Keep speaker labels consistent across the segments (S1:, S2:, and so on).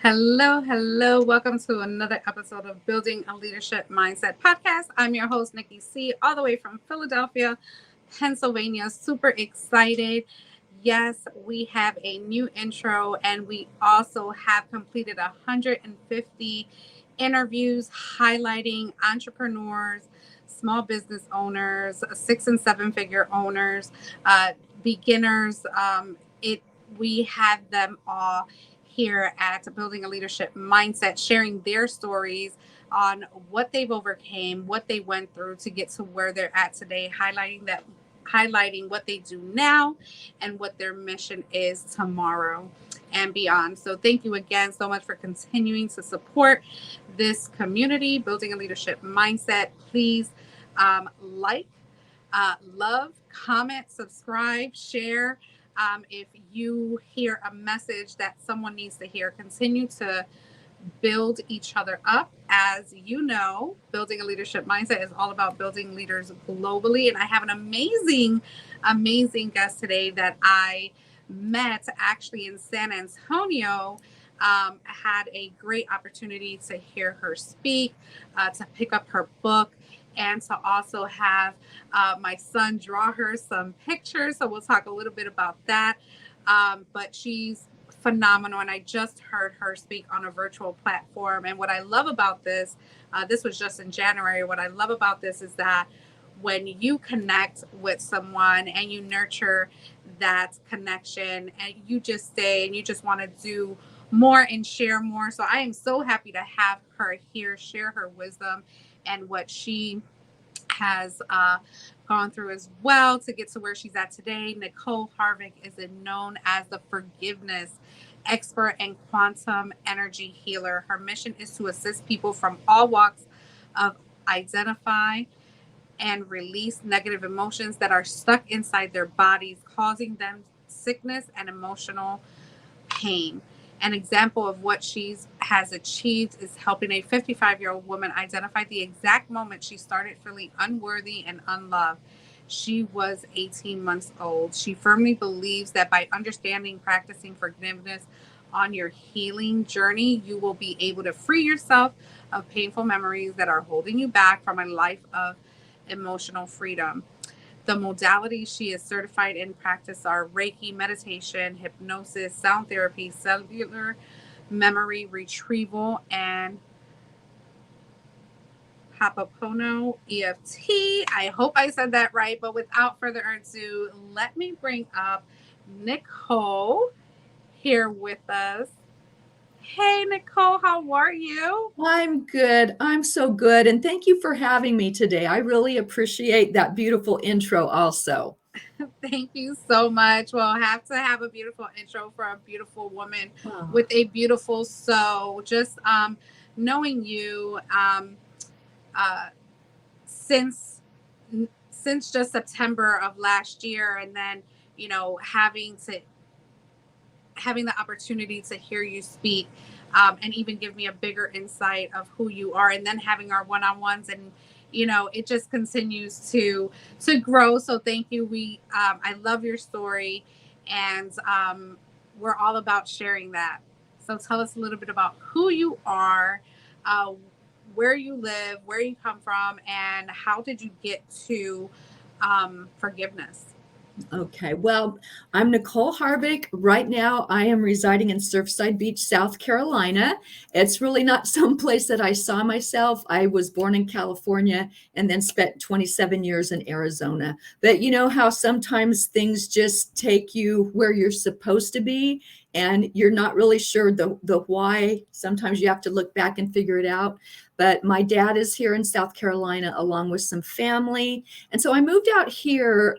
S1: Hello, hello. Welcome to another episode of Building a Leadership Mindset podcast. I'm your host, Nikki C., all the way from Philadelphia, Pennsylvania. Super excited. Yes, we have a new intro, and we also have completed 150 interviews highlighting entrepreneurs, small business owners, 6 and 7 figure owners, beginners. It We have them all here at Building a Leadership Mindset, sharing their stories on what they've overcame, what they went through to get to where they're at today, highlighting what they do now and what their mission is tomorrow and beyond. So thank you again so much for continuing to support this community, Building a Leadership Mindset. Please like, love, comment, subscribe, share. If you hear a message that someone needs to hear, continue to build each other up. As you know, Building a Leadership Mindset is all about building leaders globally. And I have an amazing guest today that I met actually in San Antonio. Had a great opportunity to hear her speak, to pick up her book, and to also have my son draw her some pictures. So we'll talk a little bit about that. But she's phenomenal, and I just heard her speak on a virtual platform. And what I love about this was just in January. What I love about this is that when you connect with someone and you nurture that connection, and you just stay and you just want to do more and share more. So I am so happy to have her here, share her wisdom and what she has gone through as well to get to where she's at today. Nicole Harvick is known as the forgiveness expert and quantum energy healer. Her mission is to assist people from all walks of identify and release negative emotions that are stuck inside their bodies, causing them sickness and emotional pain. An example of what she has achieved is helping a 55-year-old woman identify the exact moment she started feeling unworthy and unloved. She was 18 months old. She firmly believes that by understanding, practicing forgiveness on your healing journey, you will be able to free yourself of painful memories that are holding you back from a life of emotional freedom. The modalities she is certified in practice are Reiki, meditation, hypnosis, sound therapy, cellular, memory retrieval, and Hapopono EFT. I hope I said that right, but without further ado, let me bring up Nicole here with us. Hey, Nicole, how are you?
S2: I'm good. I'm so good. And thank you for having me today. I really appreciate that beautiful intro also.
S1: Thank you so much. Well, I have to have a beautiful intro for a beautiful woman
S2: Oh,
S1: with a beautiful soul. Just knowing you uh, since just September of last year, and then having the opportunity to hear you speak, and even give me a bigger insight of who you are, and then having our one-on-ones, and it just continues to grow. So thank you. I love your story, and we're all about sharing that. So tell us a little bit about who you are, uh, where you live, where you come from, and how did you get to forgiveness.
S2: okay. Well, I'm Nicole Harvick. Right now, I am residing in Surfside Beach, South Carolina. It's really not someplace that I saw myself. I was born in California and then spent 27 years in Arizona. But you know how sometimes things just take you where you're supposed to be, and you're not really sure the why. Sometimes you have to look back and figure it out. But my dad is here in South Carolina along with some family. And so I moved out here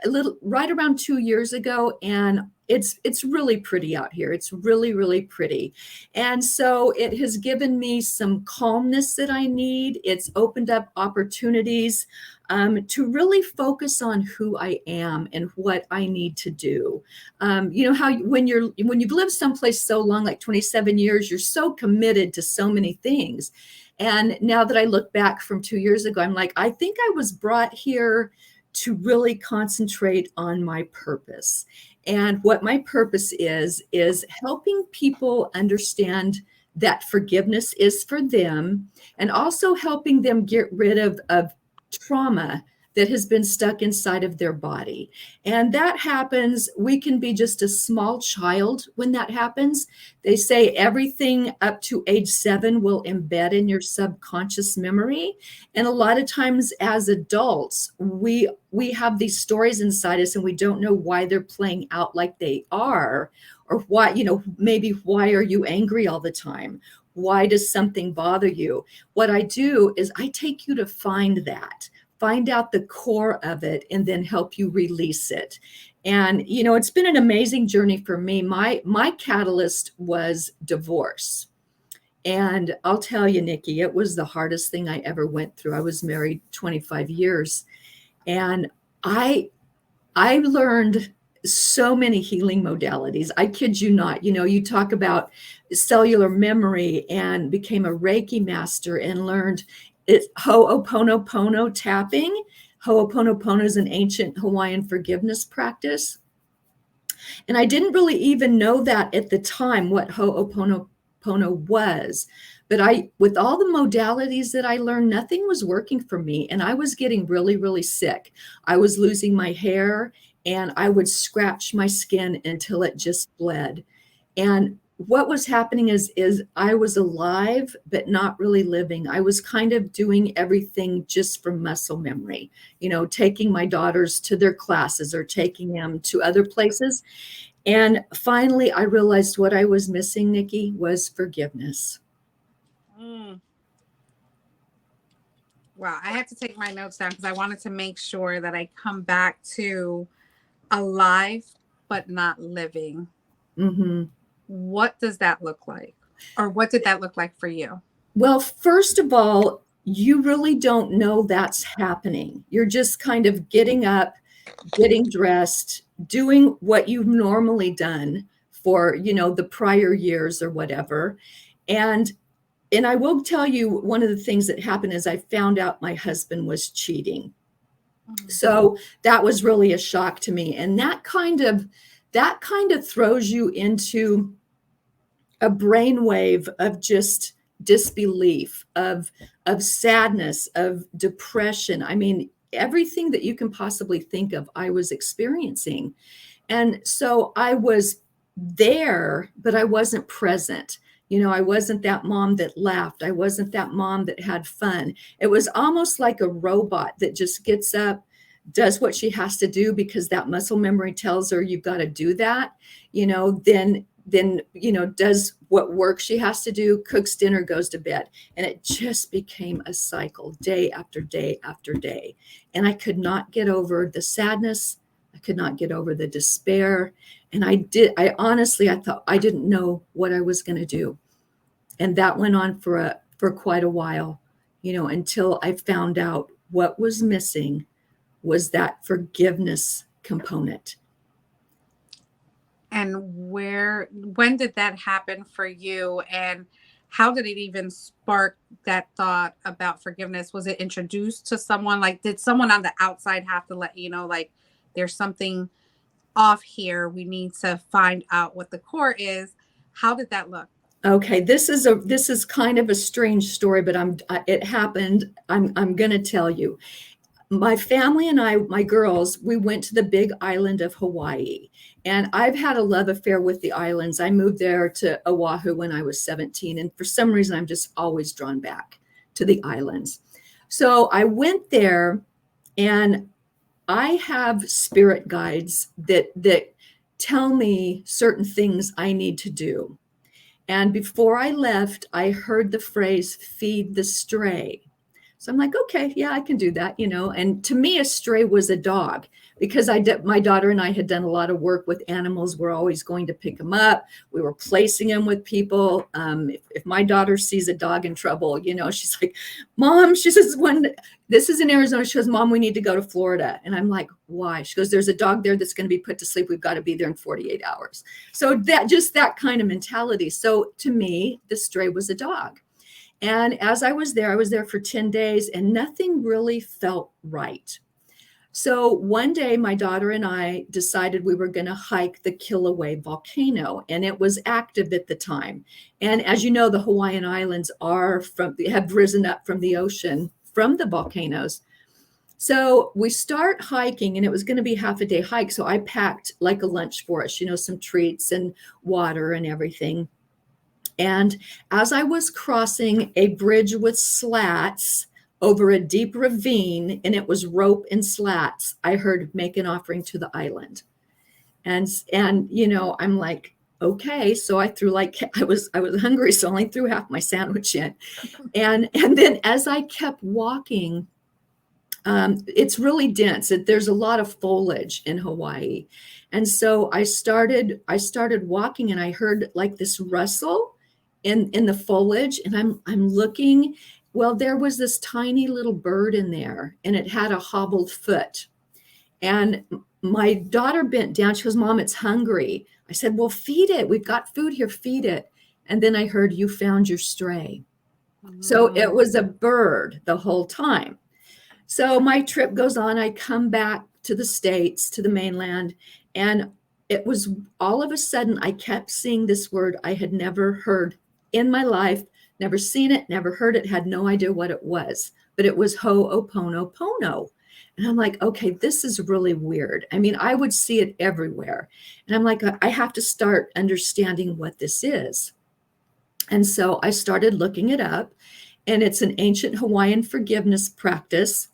S2: a little right around 2 years ago, and it's really pretty out here. It's really pretty. And so it has given me some calmness that I need. It's opened up opportunities to really focus on who I am and what I need to do. You know how when you've lived someplace so long, like 27 years, you're so committed to so many things. And now that I look back from 2 years ago, I'm like, I think I was brought here to really concentrate on my purpose. And what my purpose is helping people understand that forgiveness is for them, and also helping them get rid of trauma that has been stuck inside of their body. And that happens, we can be just a small child when that happens. They say everything up to age 7 will embed in your subconscious memory. And a lot of times as adults, we have these stories inside us and we don't know why they're playing out like they are, or why, maybe why are you angry all the time? Why does something bother you? What I do is I take you to find out the core of it, and then help you release it. And it's been an amazing journey for me. My catalyst was divorce. And I'll tell you, Nikki, it was the hardest thing I ever went through. I was married 25 years, and I learned so many healing modalities. I kid you not. You talk about cellular memory, and became a Reiki master and learned it's Ho'oponopono tapping. Ho'oponopono is an ancient Hawaiian forgiveness practice. And I didn't really even know that at the time, what Ho'oponopono was. But with all the modalities that I learned, nothing was working for me. And I was getting really, really sick. I was losing my hair, and I would scratch my skin until it just bled. And what was happening is I was alive, but not really living. I was kind of doing everything just from muscle memory, taking my daughters to their classes or taking them to other places. And finally, I realized what I was missing, Nikki, was forgiveness.
S1: Mm. Wow, I had to take my notes down because I wanted to make sure that I come back to alive, but not living.
S2: Mm-hmm.
S1: What does that look like? Or what did that look like for you?
S2: Well, first of all, you really don't know that's happening. You're just kind of getting up, getting dressed, doing what you've normally done for, the prior years or whatever. And I will tell you, one of the things that happened is I found out my husband was cheating. Mm-hmm. So that was really a shock to me. And that kind of throws you into a brainwave of just disbelief, of sadness, of depression. I mean, everything that you can possibly think of, I was experiencing. And so I was there, but I wasn't present. I wasn't that mom that laughed. I wasn't that mom that had fun. It was almost like a robot that just gets up, does what she has to do because that muscle memory tells her you've got to do that, then does what work she has to do, cooks dinner, goes to bed. And it just became a cycle, day after day after day. And I could not get over the sadness. I could not get over the despair. And I honestly thought I didn't know what I was going to do. And that went on for quite a while, until I found out what was missing was that forgiveness component.
S1: And when did that happen for you? And how did it even spark that thought about forgiveness? Was it introduced to someone? Like, did someone on the outside have to let you know, like, there's something off here? We need to find out what the core is. How did that look?
S2: Okay, this is kind of a strange story, but it happened. I'm going to tell you. My family and I, my girls, we went to the big island of Hawaii. And I've had a love affair with the islands. I moved there to Oahu when I was 17. And for some reason, I'm just always drawn back to the islands. So I went there, and I have spirit guides that tell me certain things I need to do. And before I left, I heard the phrase, feed the stray. So I'm like, okay, yeah, I can do that, And to me, a stray was a dog, because my daughter and I had done a lot of work with animals. We're always going to pick them up. We were placing them with people. If my daughter sees a dog in trouble, she's like, Mom, she says, this is in Arizona. She goes, Mom, we need to go to Florida. And I'm like, why? She goes, there's a dog there that's going to be put to sleep. We've got to be there in 48 hours. So that kind of mentality. So to me, the stray was a dog. And as I was there for 10 days, and nothing really felt right. So one day, my daughter and I decided we were going to hike the Kilauea volcano, and it was active at the time. And as you know, the Hawaiian Islands have risen up from the ocean from the volcanoes. So we start hiking, and it was going to be half a day hike. So I packed like a lunch for us, some treats and water and everything. And as I was crossing a bridge with slats over a deep ravine, and it was rope and slats, I heard make an offering to the island. And I'm like, okay. So I was hungry, so I only threw half my sandwich in. And then as I kept walking, it's really dense. There's a lot of foliage in Hawaii. And so I started walking, and I heard like this rustle in the foliage, and I'm looking. Well, there was this tiny little bird in there, and it had a hobbled foot. And my daughter bent down. She goes, "Mom, it's hungry." I said, "Well, feed it. We've got food here. Feed it." And then I heard, "You found your stray." So it was a bird the whole time. So my trip goes on. I come back to the States, to the mainland, and it was all of a sudden I kept seeing this word I had never heard in my life, never seen it, never heard it, had no idea what it was, but it was Ho'oponopono. And I'm like, okay, this is really weird. I mean, I would see it everywhere. And I'm like, I have to start understanding what this is. And so I started looking it up, and it's an ancient Hawaiian forgiveness practice.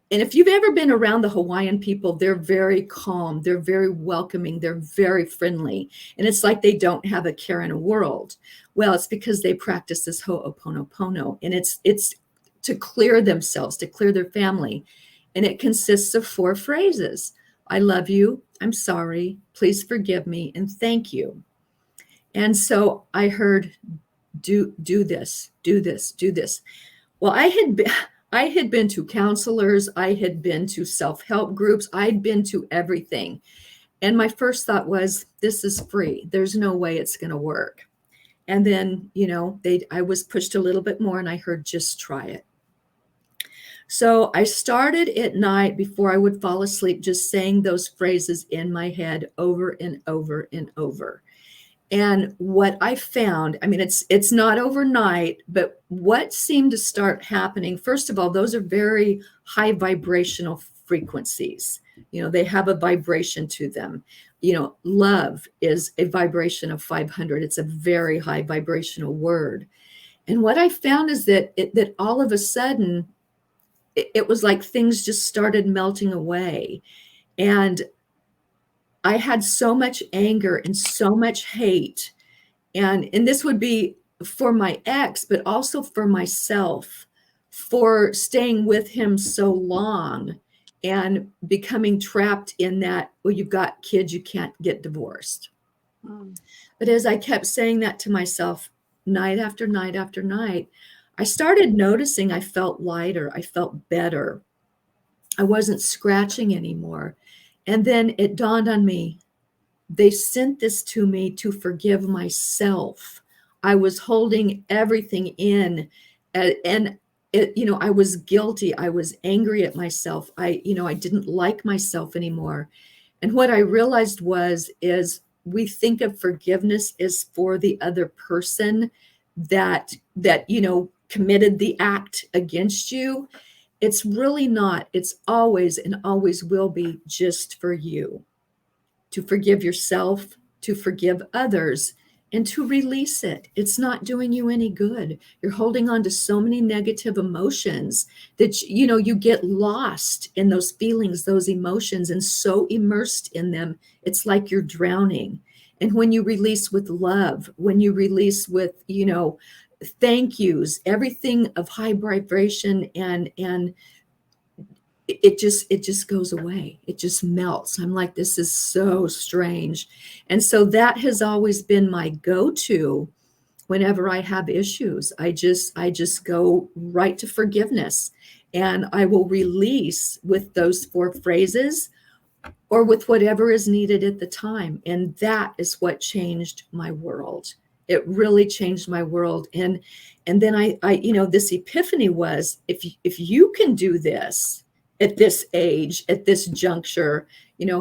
S2: And if you've ever been around the Hawaiian people, they're very calm, they're very welcoming, they're very friendly. And it's like they don't have a care in a world. Well, it's because they practice this Ho'oponopono, and it's to clear themselves, to clear their family. And it consists of 4 phrases. I love you, I'm sorry, please forgive me, and thank you. And so I heard, do this, do this, do this. Well, I had been to counselors, I had been to self-help groups, I'd been to everything. And my first thought was, this is free. There's no way it's going to work. And then, I was pushed a little bit more, and I heard, just try it. So I started at night before I would fall asleep, just saying those phrases in my head over and over and over. And what I found, I mean, it's not overnight, but what seemed to start happening, first of all, those are very high vibrational frequencies. They have a vibration to them. Love is a vibration of 500. It's a very high vibrational word. And what I found is that all of a sudden, it was like things just started melting away. And I had so much anger and so much hate. And this would be for my ex, but also for myself, for staying with him so long and becoming trapped in that, well, you've got kids, you can't get divorced. But as I kept saying that to myself night after night after night, I started noticing I felt lighter. I felt better. I wasn't scratching anymore. And then it dawned on me, they sent this to me to forgive myself. I was holding everything in, and I was guilty. I was angry at myself. I didn't like myself anymore. And what I realized is we think of forgiveness as for the other person that committed the act against you. It's really not. It's always and always will be just for you. To forgive yourself, to forgive others, and to release it. It's not doing you any good. You're holding on to so many negative emotions that you get lost in those feelings, those emotions, and so immersed in them, it's like you're drowning. And when you release with love, when you release with, thank yous, everything of high vibration, and it just goes away. It just melts. I'm like, this is so strange. And so that has always been my go-to whenever I have issues. I just go right to forgiveness, and I will release with those 4 phrases or with whatever is needed at the time. And that is what changed my world. It really changed my world. And then I this epiphany was, if you can do this, at this age, at this juncture,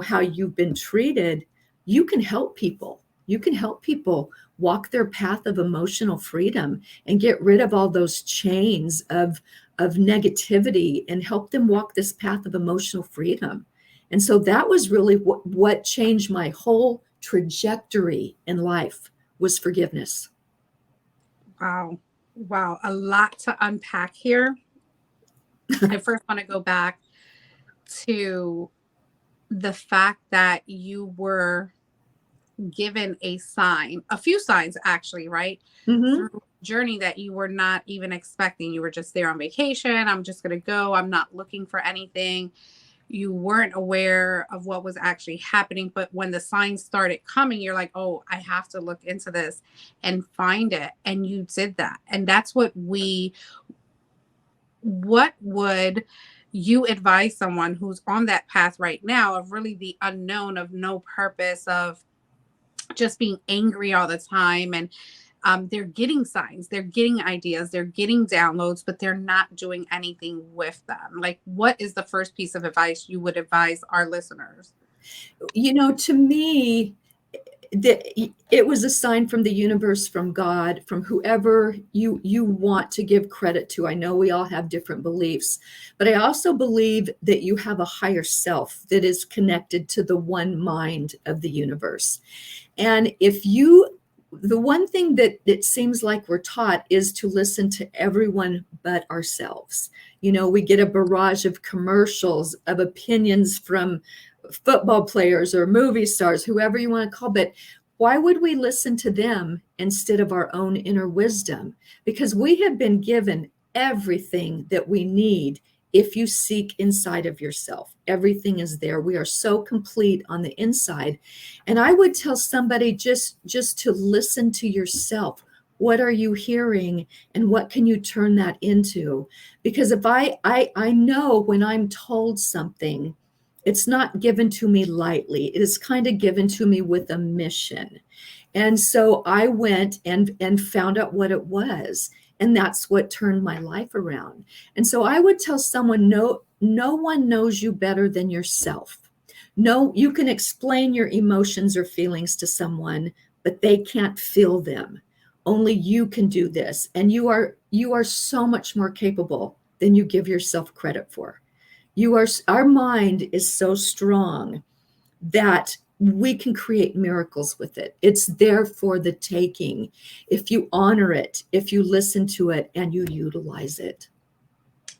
S2: how you've been treated, you can help people. You can help people walk their path of emotional freedom and get rid of all those chains of negativity and help them walk this path of emotional freedom. And so that was really what changed my whole trajectory in life was forgiveness.
S1: Wow. Wow. A lot to unpack here. I first want to go back to the fact that you were given a sign, a few signs actually, right?
S2: Mm-hmm.
S1: Through a journey that you were not even expecting. You were just there on vacation. I'm just going to go. I'm not looking for anything. You weren't aware of what was actually happening. But when the signs started coming, you're like, oh, I have to look into this and find it. And you did that. And that's what would you advise someone who's on that path right now of really the unknown, of no purpose, of just being angry all the time, and they're getting signs, they're getting ideas, they're getting downloads, but they're not doing anything with them? Like, what is the first piece of advice you would advise our listeners?
S2: To me, it was a sign from the universe, from God, from whoever you want to give credit to. I know we all have different beliefs, but I also believe that you have a higher self that is connected to the one mind of the universe. And the one thing that it seems like we're taught is to listen to everyone but ourselves. We get a barrage of commercials, of opinions from football players or movie stars, whoever you want to call, but why would we listen to them instead of our own inner wisdom? Because we have been given everything that we need. If you seek inside of yourself, everything is there. We are so complete on the inside. And I would tell somebody just to listen to yourself. What are you hearing, and what can you turn that into? Because if I know when I'm told something, it's not given to me lightly. It is kind of given to me with a mission. And so I went and found out what it was. And that's what turned my life around. And so I would tell someone, no one knows you better than yourself. No, you can explain your emotions or feelings to someone, but they can't feel them. Only you can do this. And you are so much more capable than you give yourself credit for. Our mind is so strong that we can create miracles with it. It's there for the taking if you honor it, if you listen to it, and you utilize it.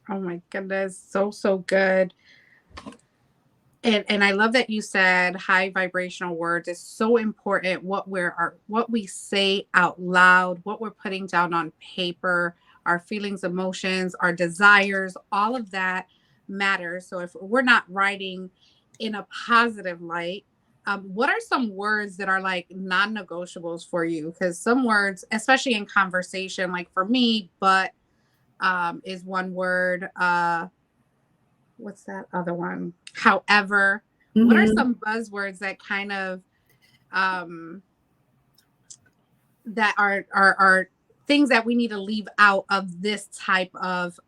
S1: Oh my goodness, so good. And I love that you said high vibrational words. It's so important what we say out loud, what we're putting down on paper, our feelings, emotions, our desires, all of that matters. So if we're not writing in a positive light, what are some words that are like non-negotiables for you? Because some words, especially in conversation, like for me, but is one word. What's that other one? However, what are
S2: Mm-hmm.
S1: some buzzwords that kind of um that are things that we need to leave out of this type of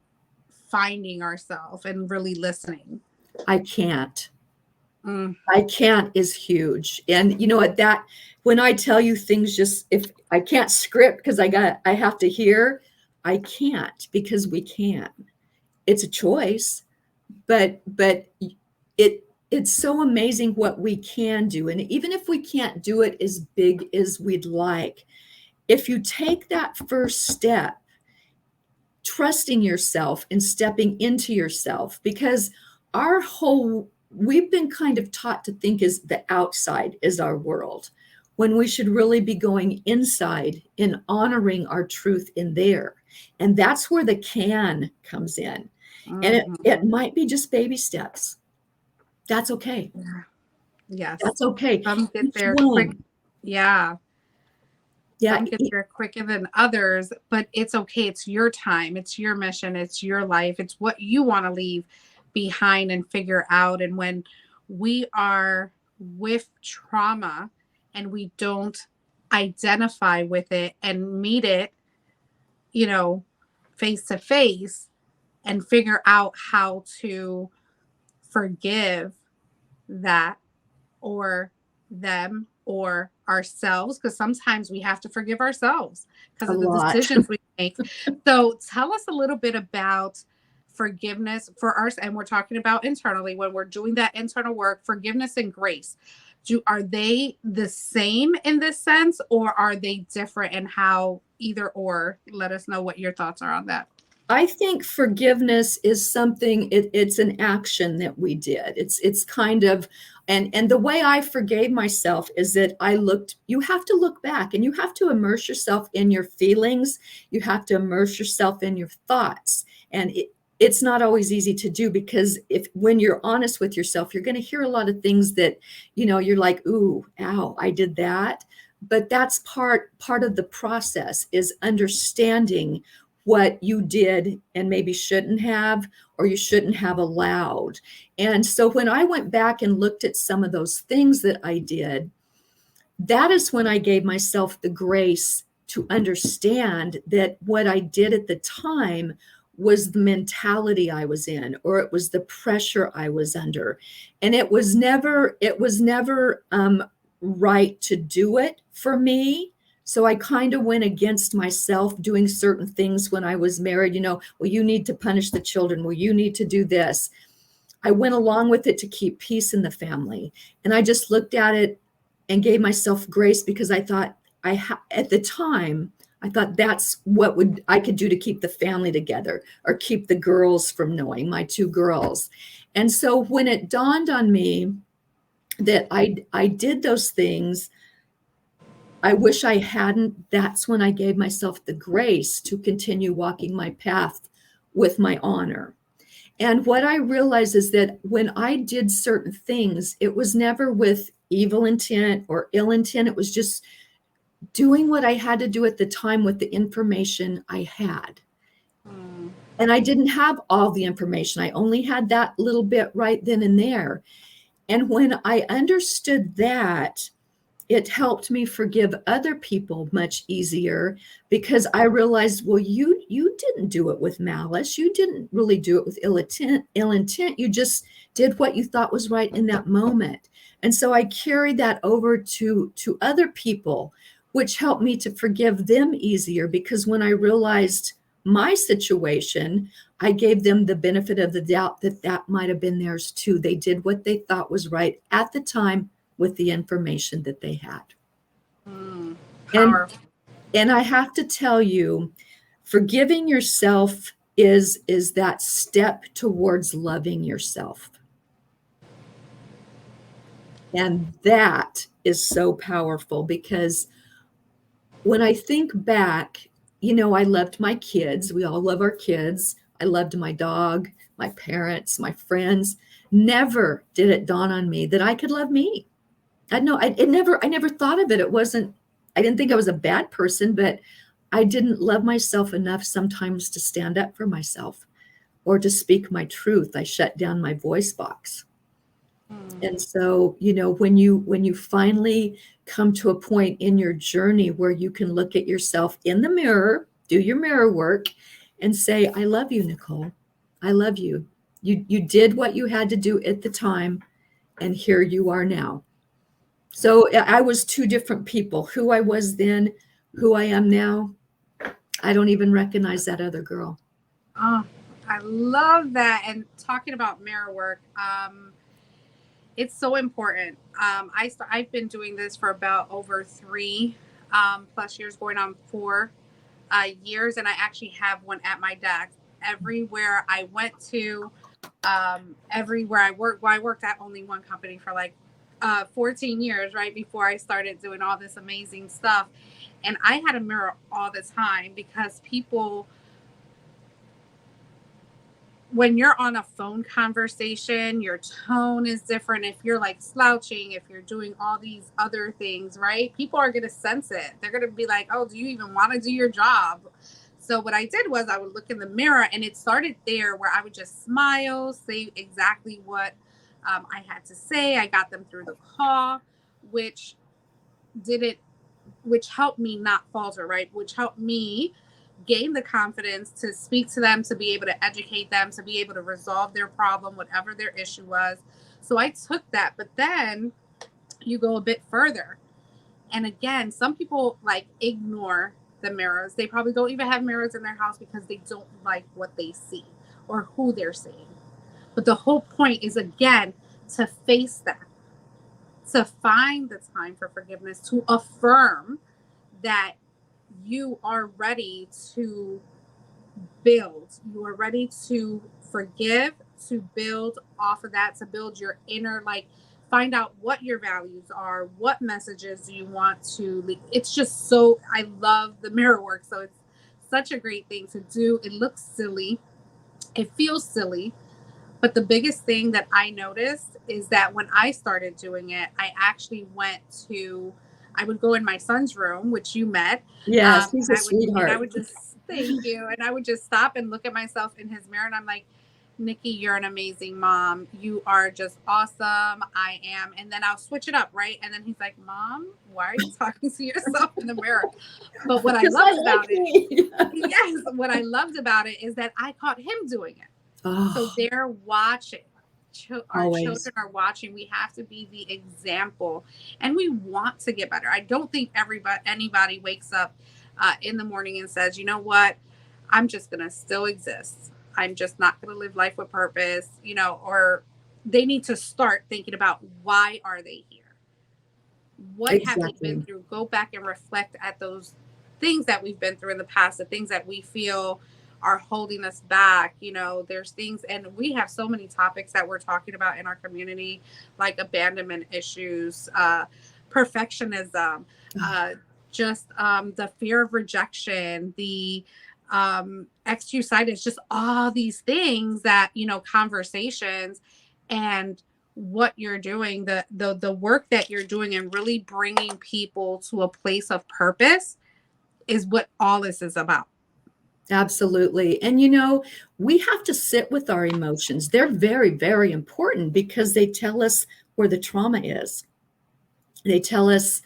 S1: finding ourselves and really listening?
S2: I can't.
S1: Mm,
S2: I can't is huge. And at that, when I tell you things, just if I can't script because I have to hear, I can't, because we can. It's a choice, but it's so amazing what we can do. And even if we can't do it as big as we'd like, if you take that first step, trusting yourself and stepping into yourself, because we've been kind of taught to think as the outside is our world, when we should really be going inside and honoring our truth in there. And that's where the can comes in. And it
S1: mhm.
S2: might be just baby steps. That's okay.
S1: Yeah. Yes.
S2: That's okay.
S1: Some get
S2: Each
S1: there quick.
S2: one.
S1: Yeah.
S2: Yeah.
S1: Some get there quicker than others, but it's okay. It's your time. It's your mission. It's your life. It's what you want to leave behind and figure out. And when we are with trauma and we don't identify with it and meet it, you know, face to face, and figure out how to forgive that or them or ourselves, because sometimes we have to forgive ourselves because
S2: A
S1: of the
S2: lot.
S1: decisions we make. So tell us a little bit about forgiveness for us, and we're talking about internally when we're doing that internal work. Forgiveness and grace, are they the same in this sense, or are they different, and how either or? Let us know what your thoughts are on that.
S2: I think forgiveness is something, it's an action that we did. It's kind of, and the way I forgave myself is that you have to look back and you have to immerse yourself in your feelings. You have to immerse yourself in your thoughts. And it's not always easy to do, because when you're honest with yourself, you're going to hear a lot of things that, you're like, ooh, ow, I did that. But that's part of the process, is understanding what you did and maybe shouldn't have, or you shouldn't have allowed. And so when I went back and looked at some of those things that I did, that is when I gave myself the grace to understand that what I did at the time was the mentality I was in, or it was the pressure I was under. And it was never right to do it for me. So I kind of went against myself doing certain things when I was married, well, you need to punish the children. Well, you need to do this. I went along with it to keep peace in the family. And I just looked at it and gave myself grace, because I thought at the time, I thought that's what I could do to keep the family together, or keep the girls from knowing, my two girls. And so when it dawned on me that I did those things, I wish I hadn't. That's when I gave myself the grace to continue walking my path with my honor. And what I realized is that when I did certain things, it was never with evil intent or ill intent. It was just doing what I had to do at the time with the information I had. And I didn't have all the information. I only had that little bit right then and there. And when I understood that, it helped me forgive other people much easier, because I realized, well, you didn't do it with malice. You didn't really do it with ill intent. You just did what you thought was right in that moment. And so I carried that over to other people, which helped me to forgive them easier, because when I realized my situation, I gave them the benefit of the doubt that might have been theirs too. They did what they thought was right at the time with the information that they had.
S1: Powerful.
S2: And I have to tell you, forgiving yourself is that step towards loving yourself. And that is so powerful, because when I think back, I loved my kids. We all love our kids. I loved my dog, my parents, my friends. Never did it dawn on me that I could love me. I never thought of it. I didn't think I was a bad person, but I didn't love myself enough sometimes to stand up for myself or to speak my truth. I shut down my voice box. And so, when you finally come to a point in your journey where you can look at yourself in the mirror, do your mirror work, and say, I love you, Nicole. I love you. You did what you had to do at the time, and here you are now. So I was two different people. Who I was then, who I am now, I don't even recognize that other girl.
S1: Oh, I love that. And talking about mirror work, it's so important. I've been doing this for about over 3 plus years, going on 4 years, and I actually have one at my desk everywhere I went to, everywhere I worked. Well, I worked at only one company for like 14 years, right before I started doing all this amazing stuff, and I had a mirror all the time, because people, when you're on a phone conversation, your tone is different. If you're like slouching, if you're doing all these other things, right? People are going to sense it. They're going to be like, oh, do you even want to do your job? So what I did was I would look in the mirror, and it started there where I would just smile, say exactly what I had to say. I got them through the call, which did it, which helped me not falter, right? Which helped me gain the confidence to speak to them, to be able to educate them, to be able to resolve their problem, whatever their issue was. So I took that, but then you go a bit further. And again, some people like ignore the mirrors. They probably don't even have mirrors in their house because they don't like what they see or who they're seeing. But the whole point is, again, to face that, to find the time for forgiveness, to affirm that you are ready to build. You are ready to forgive, to build off of that, to build your inner, like, find out what your values are, what messages you want to leave. It's just so, I love the mirror work. So it's such a great thing to do. It looks silly. It feels silly. But the biggest thing that I noticed is that when I started doing it, I actually I would go in my son's room, which you met.
S2: Yes, he's a
S1: And I
S2: sweetheart.
S1: would just, thank you. And I would just stop and look at myself in his mirror. And I'm like, Nikki, you're an amazing mom. You are just awesome. I am. And then I'll switch it up, right? And then he's like, Mom, why are you talking to yourself in the mirror? But what I loved about it, yes, what I loved about it is that I caught him doing it.
S2: Oh,
S1: So they're watching. Our
S2: always.
S1: children are watching. We have to be the example, and we want to get better. I don't think anybody wakes up in the morning and says, you know what, I'm just going to still exist. I'm just not going to live life with purpose, or they need to start thinking about, why are they here? What have they been through? Go back and reflect at those things that we've been through in the past, the things that we feel are holding us back. There's things, and we have so many topics that we're talking about in our community, like abandonment issues, perfectionism, the fear of rejection, the excusitis, just all these things that, conversations, and what you're doing, the work that you're doing, and really bringing people to a place of purpose is what all this is about.
S2: Absolutely. And, we have to sit with our emotions. They're very, very important because they tell us where the trauma is. They tell us,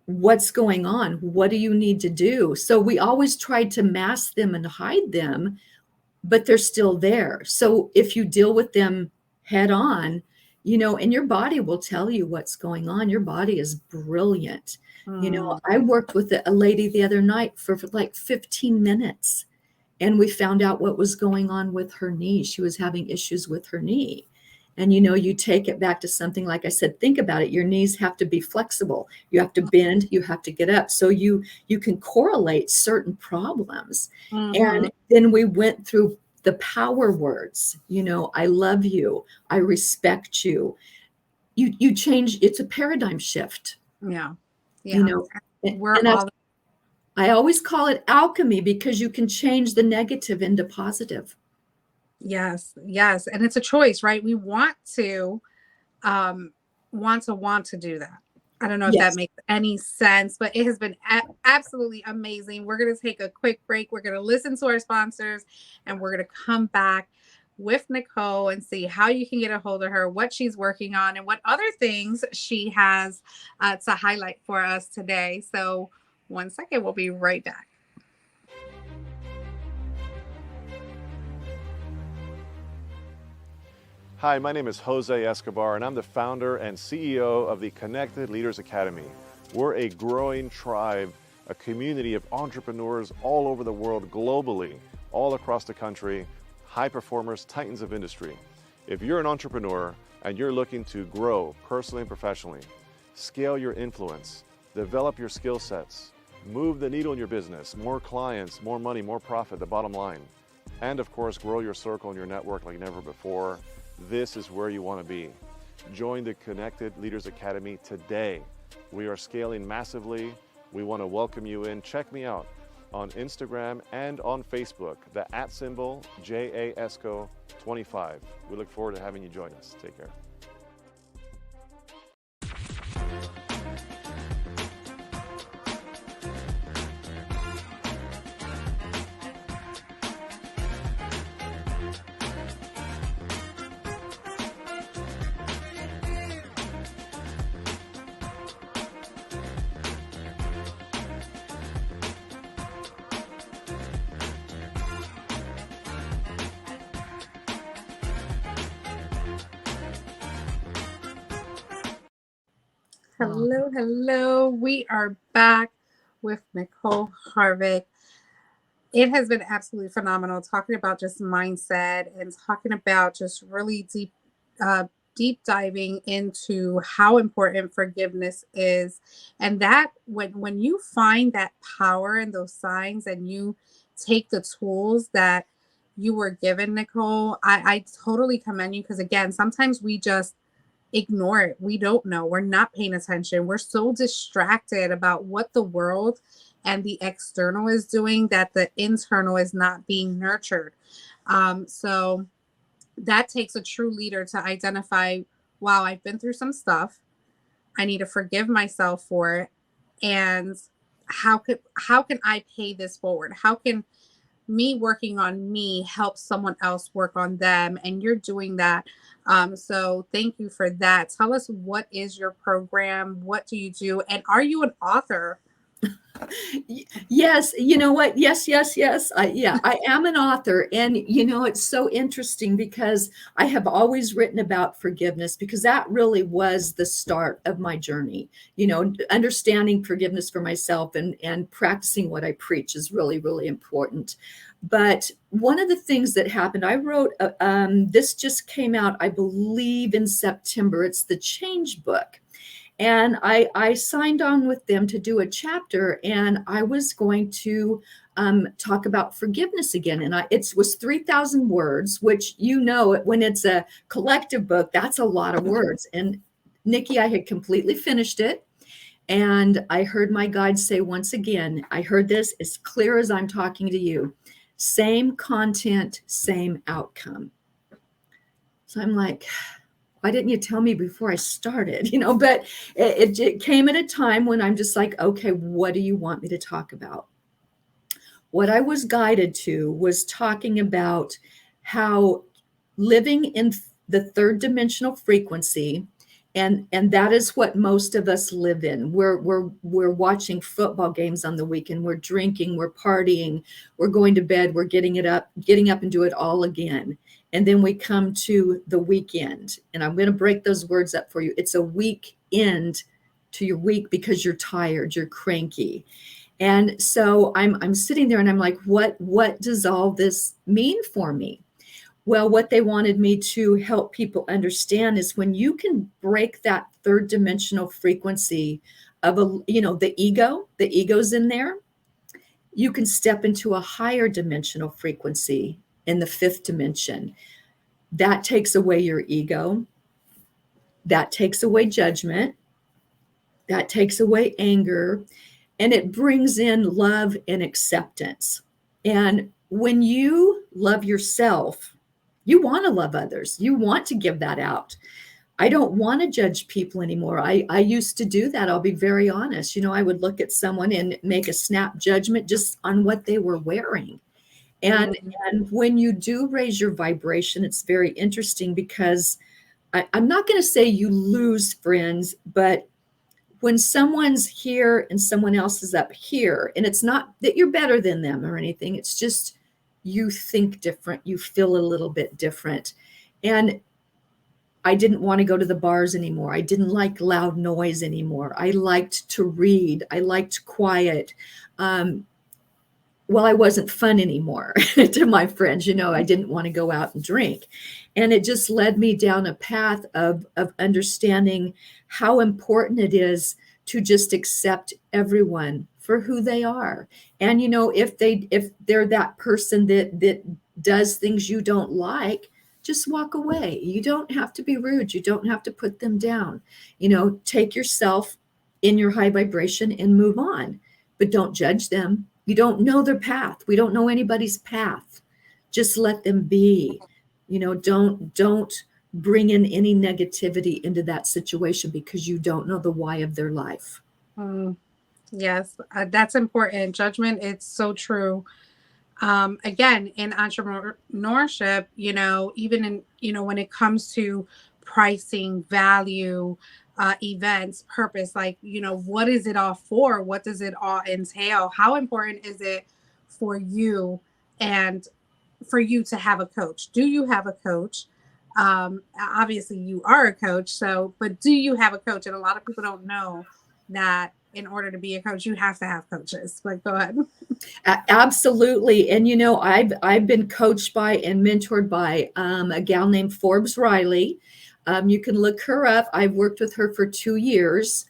S2: what's going on. What do you need to do? So we always try to mask them and hide them, but they're still there. So if you deal with them head on, and your body will tell you what's going on. Your body is brilliant. I worked with a lady the other night for like 15 minutes, and we found out what was going on with her knee. She was having issues with her knee. And, you take it back to something, like I said, think about it. Your knees have to be flexible. You have to bend, you have to get up. So you can correlate certain problems. And then we went through the power words, I love you. I respect you. You change. It's a paradigm shift.
S1: Yeah.
S2: I always call it alchemy because you can change the negative into positive.
S1: Yes. And it's a choice, right? We want to do that. I don't know if that makes any sense, but it has been absolutely amazing. We're going to take a quick break. We're going to listen to our sponsors, and we're going to come back with Nicole and see how you can get a hold of her, what she's working on, and what other things she has to highlight for us today. So 1 second, we'll be right back.
S3: Hi, my name is Jose Escobar, and I'm the founder and CEO of the Connected Leaders Academy. We're a growing tribe, a community of entrepreneurs all over the world, globally, all across the country, high performers, titans of industry. If you're an entrepreneur and you're looking to grow personally and professionally, scale your influence, develop your skill sets, move the needle in your business, more clients, more money, more profit, the bottom line, and of course, grow your circle and your network like never before, this is where you want to be. Join the Connected Leaders Academy today. We are scaling massively. We want to welcome you in. Check me out on Instagram and on Facebook, the @ JASCO25. We look forward to having you join us. Take care.
S2: Oh,
S1: Hello, hello. We are back with Nicole Harvick. It has been absolutely phenomenal talking about just mindset and talking about just really uh, deep diving into how important forgiveness is, and that when you find that power and those signs, and you take the tools that you were given, Nicole, I totally commend you, because again, sometimes we just ignore it. We don't know. We're not paying attention. We're so distracted about what the world and the external is doing that the internal is not being nurtured. So that takes a true leader to identify, wow, I've been through some stuff. I need to forgive myself for it. And how can I pay this forward? How can me working on me helps someone else work on them, and you're doing that. So thank you for that. Tell us, what is your program, what do you do, and are you an author?
S2: Yes, you know what? Yes, yes, yes. Yeah, I am an author. And, it's so interesting because I have always written about forgiveness because that really was the start of my journey. Understanding forgiveness for myself and practicing what I preach is really, really important. But one of the things that happened, I wrote, this just came out, I believe, in September. It's the Change book. And I signed on with them to do a chapter, and I was going to talk about forgiveness again. And it was 3,000 words, which, when it's a collective book, that's a lot of words. And Nikki, I had completely finished it. And I heard my guide say once again, I heard this as clear as I'm talking to you: same content, same outcome. So I'm like, why didn't you tell me before I started? But it came at a time when I'm just like, okay, what do you want me to talk about? What I was guided to was talking about how living in the third dimensional frequency, and that is what most of us live in. We're watching football games on the weekend, we're drinking, we're partying, we're going to bed, we're getting up and do it all again. And then we come to the weekend, and I'm going to break those words up for you. It's a weekend to your week because you're tired, you're cranky. And so I'm sitting there and I'm like, what does all this mean for me? Well, what they wanted me to help people understand is when you can break that third dimensional frequency of the ego's in there, you can step into a higher dimensional frequency in the fifth dimension. That takes away your ego. That takes away judgment. That takes away anger. And it brings in love and acceptance. And when you love yourself, you want to love others. You want to give that out. I don't want to judge people anymore. I used to do that. I'll be very honest. I would look at someone and make a snap judgment just on what they were wearing. And,
S1: Mhm.
S2: and when you do raise your vibration, it's very interesting because I'm not going to say you lose friends, but when someone's here and someone else is up here, and it's not that you're better than them or anything, it's just you think different, you feel a little bit different. And I didn't want to go to the bars anymore. I didn't like loud noise anymore. I liked to read. I liked quiet. Well, I wasn't fun anymore to my friends. I didn't want to go out and drink. And it just led me down a path of understanding how important it is to just accept everyone for who they are. And if they're that person that does things you don't like, just walk away. You don't have to be rude. You don't have to put them down. Take yourself in your high vibration and move on, but don't judge them. You don't know their path. We don't know anybody's path. Just let them be. Don't bring in any negativity into that situation because you don't know the why of their life.
S1: Mm, yes, that's important. Judgment, it's so true. Again, in entrepreneurship, even in, when it comes to pricing, value, events, purpose, like, what is it all for? What does it all entail? How important is it for you, and for you to have a coach? Do you have a coach? Obviously you are a coach, so, but do you have a coach? And a lot of people don't know that in order to be a coach, you have to have coaches. Like, go ahead.
S2: Absolutely. And I've been coached by and mentored by a gal named Forbes Riley. You can look her up. I've worked with her for 2 years,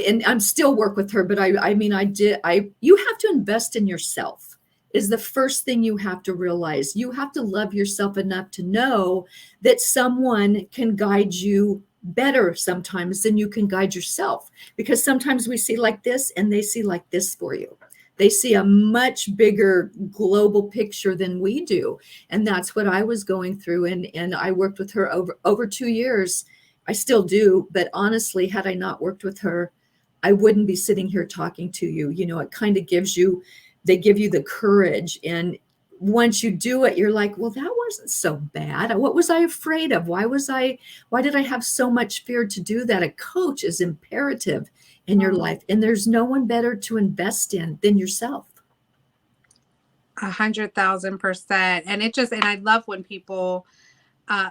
S2: and I'm still work with her. But you have to invest in yourself is the first thing you have to realize. You have to love yourself enough to know that someone can guide you better sometimes than you can guide yourself, because sometimes we see like this and they see like this for you. They see a much bigger global picture than we do. And that's what I was going through. And I worked with her over 2 years. I still do. But honestly, had I not worked with her, I wouldn't be sitting here talking to you. It kind of they give you the courage. And once you do it, you're like, well, that wasn't so bad. What was I afraid of? Why did I have so much fear to do that? A coach is imperative in your life, and there's no one better to invest in than yourself.
S1: 100,000%. And I love when people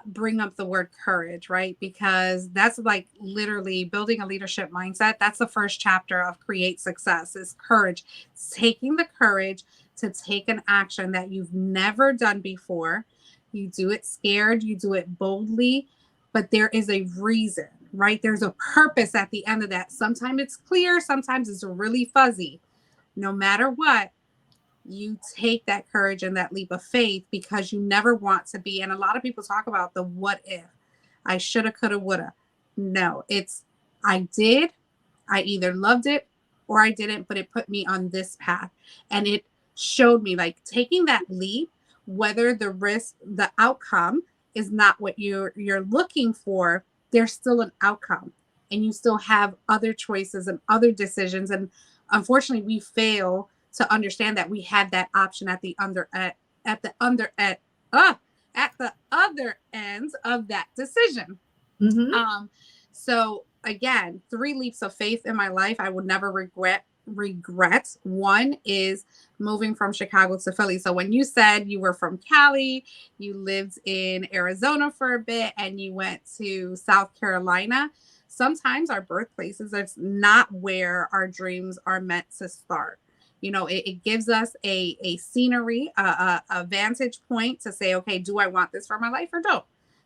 S1: bring up the word courage, right? Because that's like literally building a leadership mindset. That's the first chapter of Create Success is courage. It's taking the courage to take an action that you've never done before. You do it scared, you do it boldly, but there is a reason, right? There's a purpose at the end of that. Sometimes it's clear, sometimes it's really fuzzy. No matter what, you take that courage and that leap of faith because you never want to be. And a lot of people talk about the what if. I shoulda, coulda, woulda. No, it's I did. I either loved it or I didn't, but it put me on this path. And it showed me, like, taking that leap, whether the outcome is not what you're looking for, there's still an outcome. And you still have other choices and other decisions. And unfortunately, we fail to understand that we had that option at the other ends of that decision.
S2: Mm-hmm.
S1: So again, 3 leaps of faith in my life I would never regret. One is moving from Chicago to Philly. So when you said you were from Cali, you lived in Arizona for a bit, and you went to South Carolina, sometimes our birthplaces is not where our dreams are meant to start. It gives us a scenery, a vantage point to say, okay, do I want this for my life or don't?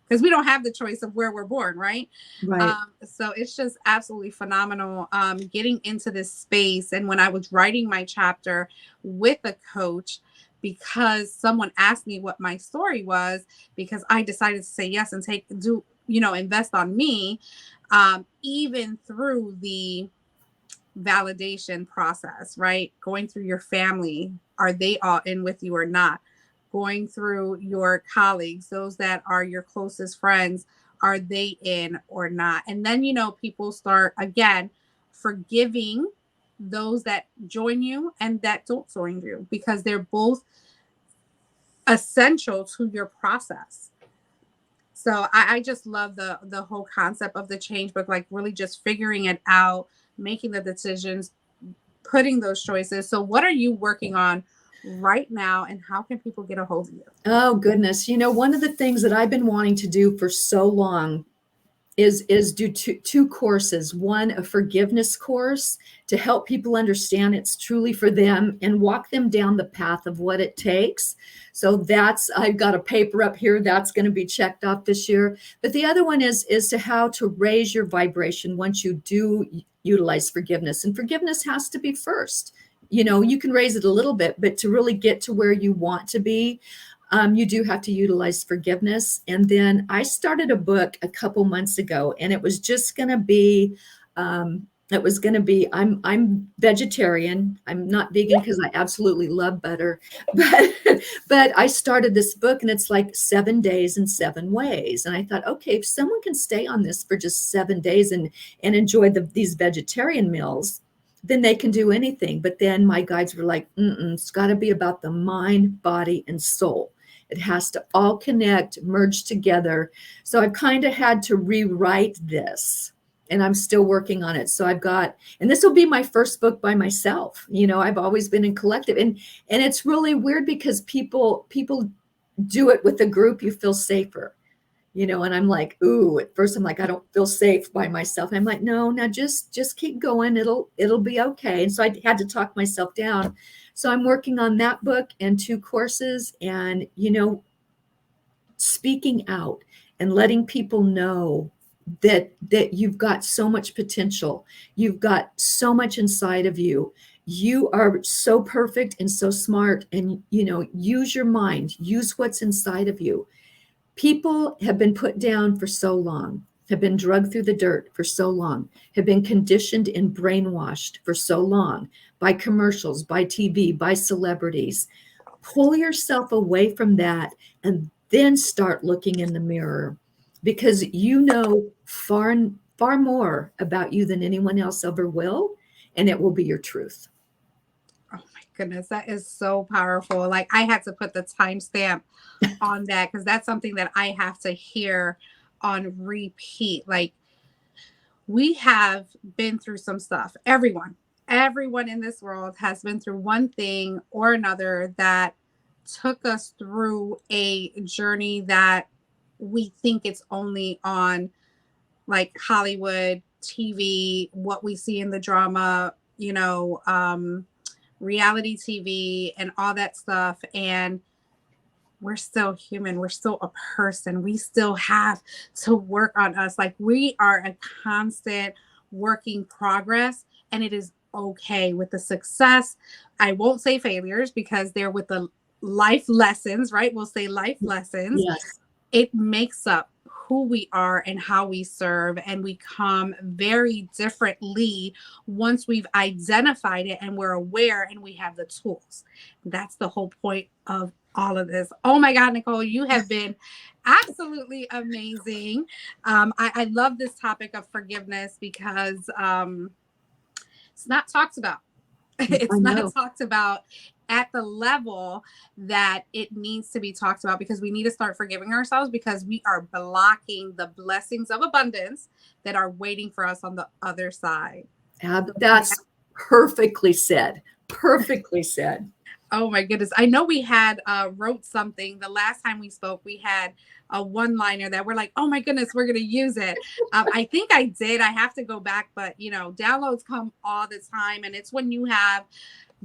S1: Because we don't have the choice of where we're born, right?
S2: Right.
S1: So it's just absolutely phenomenal getting into this space. And when I was writing my chapter with a coach, because someone asked me what my story was, because I decided to say yes and invest on me, even through the validation process, right? Going through your family, are they all in with you or not? Going through your colleagues, those that are your closest friends, are they in or not? And then, people start again forgiving those that join you and that don't join you, because they're both essential to your process. So I just love the whole concept of the change book, like really just figuring it out, making the decisions, putting those choices. So what are you working on right now, and how can people get a hold of you?
S2: Oh, goodness. One of the things that I've been wanting to do for so long is do two courses. One, a forgiveness course to help people understand it's truly for them and walk them down the path of what it takes. So I've got a paper up here that's going to be checked off this year. But the other one is to how to raise your vibration once you do utilize forgiveness. And forgiveness has to be first. You can raise it a little bit, but to really get to where you want to be, you do have to utilize forgiveness. And then I started a book a couple months ago, and it was just going to be, I'm vegetarian. I'm not vegan because I absolutely love butter, but I started this book, and it's like 7 days and 7 ways. And I thought, okay, if someone can stay on this for just 7 days and enjoy these vegetarian meals, then they can do anything. But then my guides were like, it's got to be about the mind, body, and soul. It has to all connect, merge together. So I've kind of had to rewrite this, and I'm still working on it. So and this will be my first book by myself. I've always been in collective, and it's really weird because people do it with a group. You feel safer. And I'm like, ooh, at first I'm like, I don't feel safe by myself. I'm like, no, now just keep going. It'll be okay. And so I had to talk myself down. So I'm working on that book and 2 courses, and, speaking out and letting people know that you've got so much potential. You've got so much inside of you. You are so perfect and so smart, and, use your mind, use what's inside of you. People have been put down for so long, have been drugged through the dirt for so long, have been conditioned and brainwashed for so long by commercials, by TV, by celebrities. Pull yourself away from that and then start looking in the mirror, because you know far more about you than anyone else ever will, and it will be your truth.
S1: Oh my goodness, that is so powerful. Like, I had to put the timestamp on that because that's something that I have to hear on repeat. Like, we have been through some stuff. Everyone in this world has been through one thing or another that took us through a journey that we think it's only on, like, Hollywood, TV, what we see in the drama, reality TV and all that stuff. And we're still human. We're still a person. We still have to work on us. Like, we are a constant working progress, and it is okay with the success. I won't say failures because they're with the life lessons, right? We'll say life lessons.
S2: Yes.
S1: It makes up who we are and how we serve, and we come very differently once we've identified it and we're aware and we have the tools. That's the whole point of all of this. Oh my God, Nicole, you have been absolutely amazing. I love this topic of forgiveness because it's not talked about. It's not talked about at the level that it needs to be talked about, because we need to start forgiving ourselves, because we are blocking the blessings of abundance that are waiting for us on the other side.
S2: That's perfectly said. Perfectly said.
S1: Oh my goodness. I know we had wrote something the last time we spoke. We had a one-liner that we're like, oh my goodness, we're going to use it. I think I did. I have to go back, but downloads come all the time. And it's when you have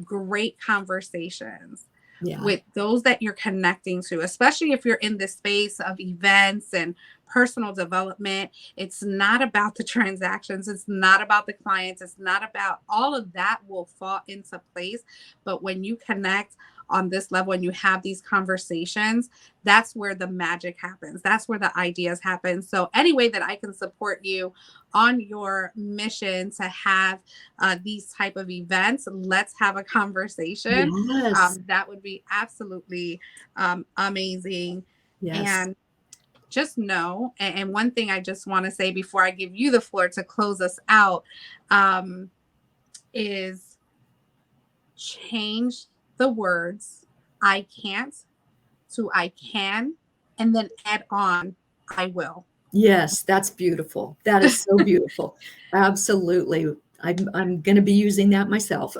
S1: great conversations with those that you're connecting to, especially if you're in this space of events and personal development. It's not about the transactions. It's not about the clients. It's not about all of that will fall into place. But when you connect on this level and you have these conversations, that's where the magic happens. That's where the ideas happen. So any way that I can support you on your mission to have these type of events, let's have a conversation.
S2: Yes.
S1: That would be absolutely amazing.
S2: Yes.
S1: And just know, and one thing I just want to say before I give you the floor to close us out, is change the words "I can't" to "I can," and then add on "I will."
S2: Yes, that's beautiful. That is so beautiful. Absolutely. I'm going to be using that myself.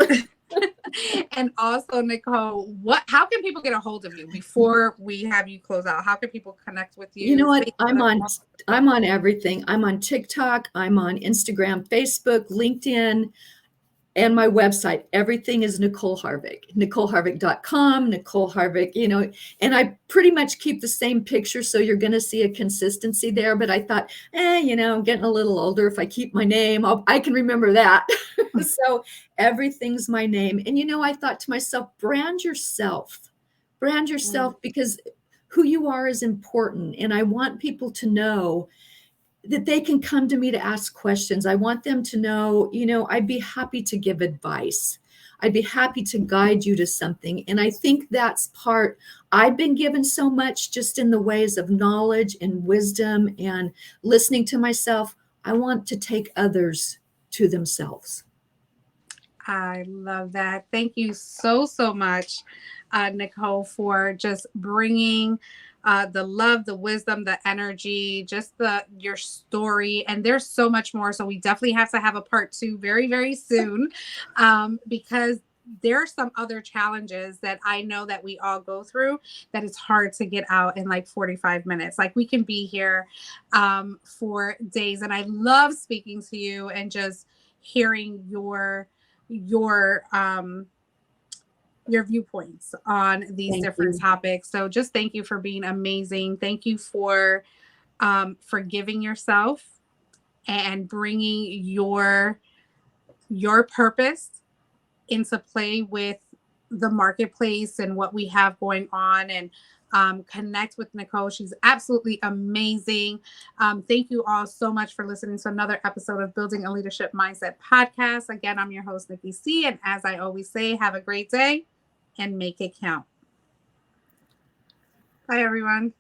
S1: And also, Nicole, how can people get a hold of you before we have you close out? How can people connect with you?
S2: You know what? I'm on everything. I'm on TikTok. I'm on Instagram, Facebook, LinkedIn, and my website. Everything is Nicole Harvick, NicoleHarvick.com, Nicole Harvick, and I pretty much keep the same picture. So you're going to see a consistency there. But I thought, I'm getting a little older. If I keep my name, I can remember that. So everything's my name. And, I thought to myself, brand yourself, because who you are is important. And I want people to know that they can come to me to ask questions. I want them to know, I'd be happy to give advice. I'd be happy to guide you to something. And I think that's part, I've been given so much just in the ways of knowledge and wisdom and listening to myself. I want to take others to themselves.
S1: I love that. Thank you so, so much, Nicole, for just bringing the love, the wisdom, the energy, just your story. And there's so much more. So we definitely have to have a part 2 very, very soon, because there are some other challenges that I know that we all go through that it's hard to get out in like 45 minutes. Like we can be here for days. And I love speaking to you and just hearing your viewpoints on these
S2: Thank
S1: different
S2: you.
S1: topics. So just thank you for being amazing. Thank you for forgiving yourself and bringing your purpose into play with the marketplace and what we have going on, and connect with Nicole. She's absolutely amazing. Thank you all so much for listening to another episode of Building a Leadership Mindset podcast. Again, I'm your host, Nikki C. And as I always say, have a great day and make it count. Bye, everyone.